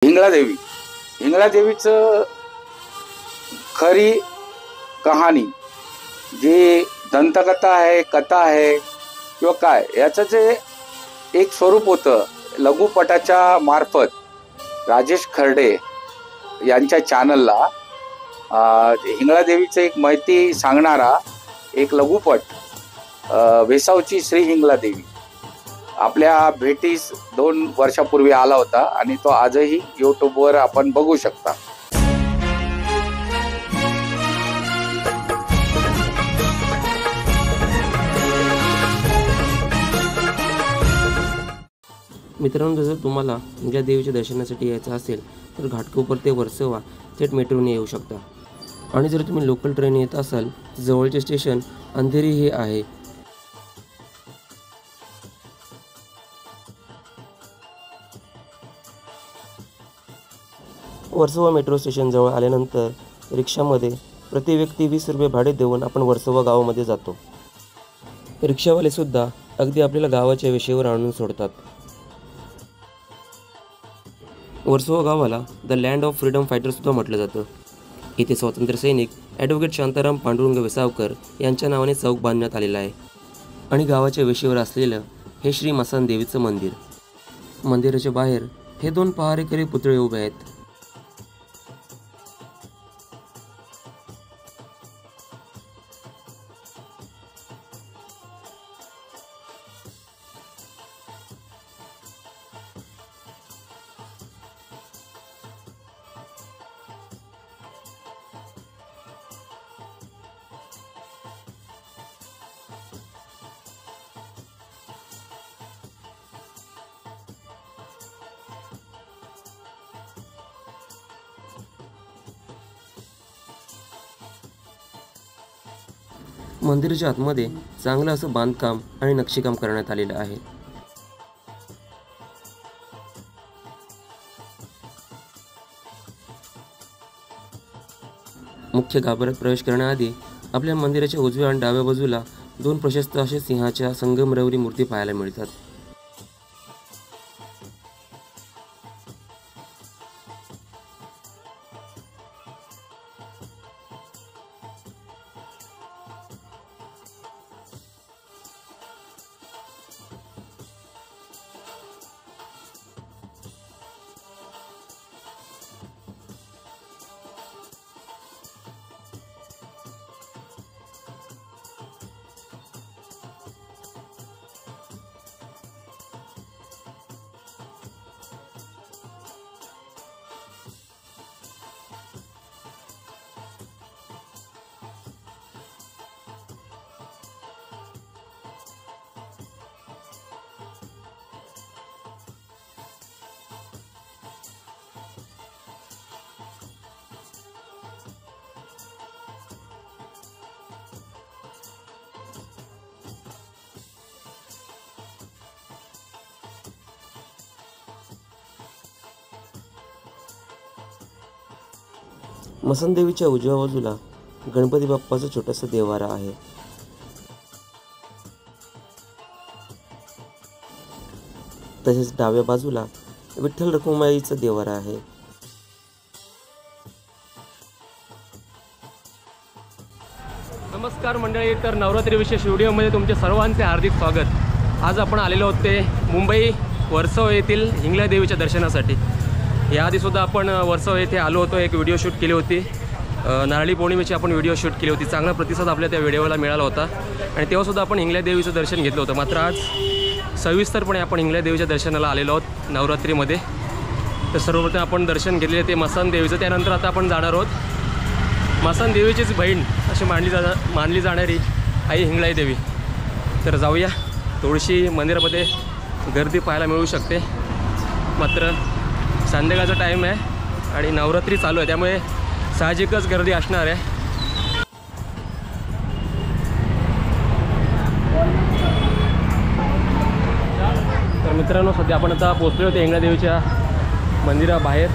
हिंगळादेवी हिंगळादेवीचं खरी कहाणी जी दंतकथा आहे, कथा आहे किंवा काय, याचं जे एक स्वरूप होतं लघुपटाच्या मार्फत राजेश खर्डे यांच्या चॅनलला हिंगळादेवीचं एक माहिती सांगणारा एक लघुपट वेसावची श्री हिंगळादेवी आपल्या भेटीस 2 वर्षापूर्वी आला होता आणि तो आजही यूट्यूबवर आपण बघू शकता. मित्रांनो, जर तुम्हाला हिंगळादेवीच्या दर्शनासाठी यायचं असेल तर घाटकोपर ते वर्सोवा थेट मेट्रोने येऊ शकता. आणि जर तुम्ही लोकल ट्रेन येत असाल तर जवळचे स्टेशन अंधेरी हे आहे. वर्सोवा मेट्रो स्टेशन जवळ आल्यानंतर रिक्षामध्ये प्रति व्यक्ती 20 रुपये भाडे देऊन आपण वर्सोवा गावामध्ये जातो. रिक्षावाले सुद्धा अगदी आपल्याला गावाच्या वेशीवर आणून सोडतात. वर्सोवा गावाला the land of freedom fighter सुद्धा म्हटलं जातं. इथे स्वातंत्र्य सैनिक ॲडव्होकेट शांताराम पांडुरंग वेसावकर यांच्या नावाने चौक बांधण्यात आलेला आहे. आणि गावाच्या वेशीवर असलेलं हे श्री मसान देवीचं मंदिर. मंदिराच्या बाहेर हे 2 पहारेकरी पुतळे उभे आहेत. मंदिराच्या आतमध्ये चांगलं असं बांधकाम आणि नक्षीकाम करण्यात आलेलं आहे. मुख्य गाभाऱ्यात प्रवेश करण्याआधी आपल्या मंदिराच्या उजव्या आणि डाव्या बाजूला 2 प्रशस्त असे सिंहाच्या संगमरवरी मूर्ती पाहायला मिळतात. मसनदेवीच्या उजव्या बाजूला गणपती बाप्पाचं छोटंसं देवारा आहे. तसेच डाव्या बाजूला विठ्ठल रखुमाईचं देवारा आहे. नमस्कार मंडळी, तर नवरात्री विशेष व्हिडिओमध्ये तुमचे सर्वांचे हार्दिक स्वागत. आज आपण आलेलो होते मुंबई वर्सोवा येथील हिंगळादेवीच्या दर्शनासाठी. याआधीसुद्धा आपण वर्सोवा येथे आलो होतो, एक व्हिडिओ शूट केली होती. नारळी पौर्णिमेची आपण व्हिडिओ शूट केली होती. चांगला प्रतिसाद आपल्या त्या व्हिडिओला मिळाला होता आणि तेव्हासुद्धा आपण हिंगळादेवीचं दर्शन घेतलं होतं. मात्र आज सविस्तरपणे आपण हिंगळादेवीच्या दर्शनाला आलेलो आहोत नवरात्रीमध्ये. तर सर्वप्रथम आपण दर्शन घेतलेले ते मसान देवीचं. त्यानंतर आता आपण जाणार आहोत मसान देवीचीच बहीण अशी मानली जाणारी आई हिंगळादेवी. तर जाऊया. थोडीशी मंदिरामध्ये गर्दी पाहायला मिळू शकते. मात्र संध्याकाळचा टाईम आहे आणि नवरात्री चालू आहे, त्यामुळे साहजिकच गर्दी असणार आहे. तर मित्रांनो, सध्या आपण आता पोहोचलो होते हिंगळादेवीच्या मंदिराबाहेर.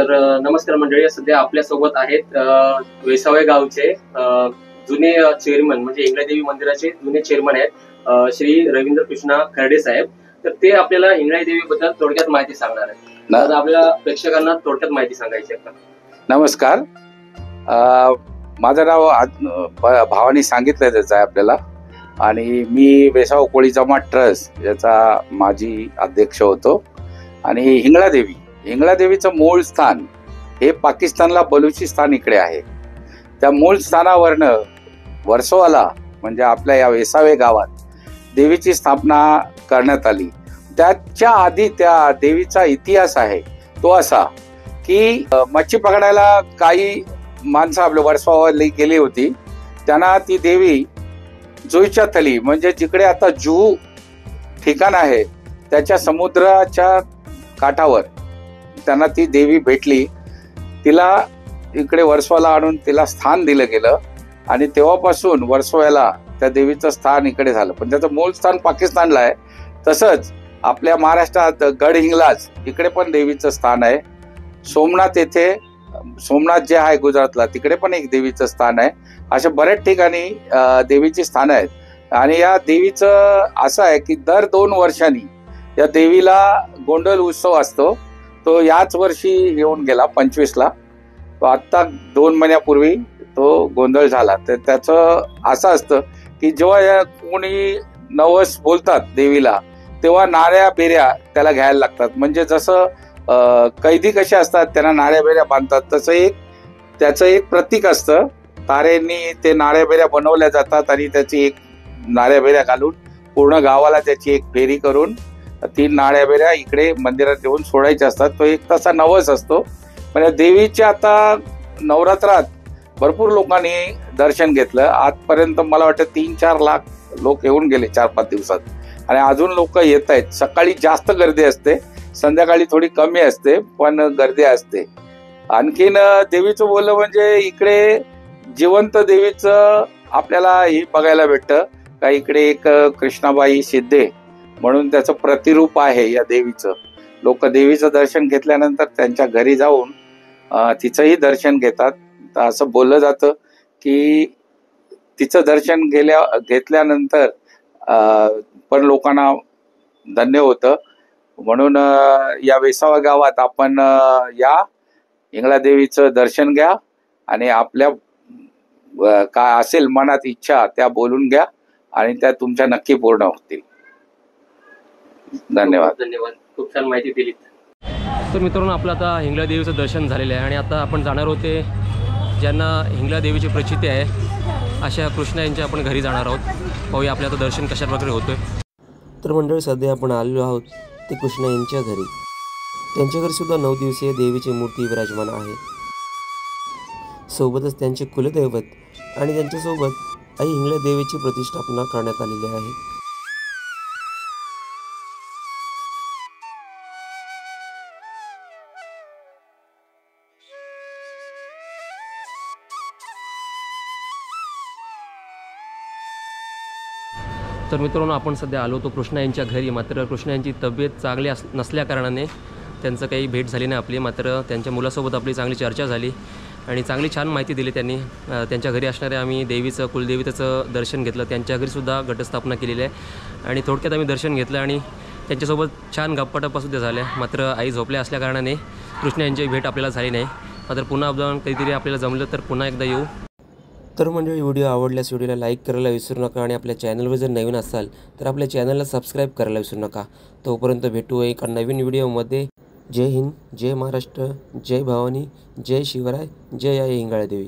तर नमस्कार मंडळी, सध्या आपल्यासोबत आहेत वेसावे गावचे जुने चेअरमन म्हणजे हिंगळादेवी मंदिराचे जुने चेअरमन आहेत श्री रवींद्र कृष्णा खर्डे साहेब. तर ते आपल्याला हिंगळादेवी बद्दल थोडक्यात माहिती सांगणार आहेत. तर आपल्या प्रेक्षकांना थोडक्यात माहिती सांगायची आहे. नमस्कार. माझं नाव भावानी सांगितलं त्याचं आहे आपल्याला, आणि मी वेसाव कोळी जमात ट्रस्ट याचा माजी अध्यक्ष होतो. आणि हिंगळादेवीचं मूळ स्थान हे पाकिस्तानला बलुचिस्तान इकडे आहे. त्या मूळ स्थानावरनं वर्सोवाला म्हणजे आपल्या या वेसावे गावात देवीची स्थापना करण्यात आली. त्याच्या आधी त्या देवीचा इतिहास आहे तो असा की मच्छी पकडायला काही माणसं आपल्या वर्सोवाला गेली होती. त्यांना ती देवी जुईच्या थली म्हणजे जिकडे आता जुहू ठिकाण आहे त्याच्या समुद्राच्या काठावर त्यांना ती देवी भेटली. तिला इकडे वर्सोवाला आणून तिला स्थान दिलं गेलं आणि तेव्हापासून वर्सोव्याला त्या देवीचं स्थान इकडे झालं. पण त्याचं मूळ स्थान पाकिस्तानला आहे. तसंच आपल्या महाराष्ट्रात गडहिंग्लज इकडे पण देवीचं स्थान आहे. सोमनाथ जे आहे गुजरातला तिकडे पण एक देवीचं स्थान आहे. अशा बऱ्याच ठिकाणी देवीची स्थानं आहेत. आणि या देवीचं असं आहे की दर 2 वर्षांनी या देवीला गोंडल उत्सव असतो. तो याच वर्षी येऊन गेला 25ला. तो आत्ता 2 महिन्यापूर्वी तो गोंधळ झाला. तर त्याचं असं असतं की जेव्हा कोणी नवस बोलतात देवीला तेव्हा नाऱ्या बेऱ्या त्याला घ्यायला लागतात. म्हणजे जसं कैदी कसे असतात त्यांना नाऱ्या बेऱ्या बांधतात तसं त्याचं एक प्रतीक असतं. तारेंनी ते नाऱ्या बेऱ्या बनवल्या जातात आणि त्याची एक नाऱ्या बेऱ्या घालून पूर्ण गावाला त्याची एक फेरी करून 3 नाऱ्या बेऱ्या इकडे मंदिरात येऊन सोडायच्या असतात. तो एक तसा नवस असतो. म्हणजे देवीच्या आता नवरात्रात भरपूर लोकांनी दर्शन घेतलं. आजपर्यंत मला वाटतं 3-4 लाख लोक येऊन गेले 4-5 दिवसात. आणि अजून लोक येत आहेत. सकाळी जास्त गर्दी असते, संध्याकाळी थोडी कमी असते, पण गर्दी असते. आणखीन देवीचं बोललं म्हणजे इकडे जिवंत देवीचं आपल्याला हे बघायला भेटतं का इकडे एक कृष्णाबाई सिद्धे म्हणून त्याचं प्रतिरूप आहे या देवीचं. लोक देवीचं दर्शन घेतल्यानंतर त्यांच्या घरी जाऊन तिचंही दर्शन घेतात. असं बोललं जातं की तिचं दर्शन घेतल्यानंतर पण लोकांना धन्य होतं. म्हणून या वेसावा गावात आपण या हिंगळादेवीचं दर्शन घ्या आणि आपल्या काय असेल मनात इच्छा त्या बोलून घ्या आणि त्या तुमच्या नक्की पूर्ण होतील. धन्यवाद. खूप छान माहिती दिली. तर मित्रांनो, आपलं आता हिंगळादेवीचं दर्शन झालेलं आहे आणि आता आपण जाणार होते ज्यांना हिंगळादेवीची प्रचिती आहे अशा कृष्णा यांच्या आपण घरी जाणार आहोत. पाहूया आपल्या आता दर्शन कशा प्रकारे होतोय. तर मंडळी, सध्या आपण आलेलो आहोत ते कृष्णा यांच्या घरी. त्यांच्या घरी सुद्धा 9 दिवसीय देवीची मूर्ती विराजमान आहे. सोबतच त्यांचे कुलदैवत आणि त्यांच्यासोबत आई हिंगळादेवीची प्रतिष्ठापना करण्यात आलेली आहे. तर मित्रांनो, आपण सध्या आलो होतो कृष्णा यांच्या घरी. मात्र कृष्णा यांची तब्येत चांगली नसल्या कारणाने त्यांचं काही भेट झाली नाही आपली. मात्र त्यांच्या मुलासोबत आपली चांगली चर्चा झाली आणि चांगली छान माहिती दिली त्यांनी. त्यांच्या घरी असणाऱ्या आम्ही देवीचं कुलदेवतेचं दर्शन घेतलं. त्यांच्या घरीसुद्धा घटस्थापना केलेली आहे आणि थोडक्यात आम्ही दर्शन घेतलं आणि त्यांच्यासोबत छान गप्पाटप्पासुद्धा झाल्या. मात्र आई झोपल्या असल्या कारणाने कृष्णा यांची भेट आपल्याला झाली नाही. मात्र पुन्हा अपडाऊन कधीतरी आपल्याला जमलं तर पुन्हा एकदा येऊ. तर मंडळी, व्हिडिओ आवडल्यास व्हिडिओला लाईक करायला विसरू नका आणि आपल्या चॅनलवर जर नवीन असाल तर आपल्या चॅनलला सबस्क्राईब करायला विसरू नका. तोपर्यंत भेटू एका नवीन व्हिडिओमध्ये. जय हिंद, जय महाराष्ट्र, जय भवानी, जय शिवराय, जय आई हिंगळादेवी.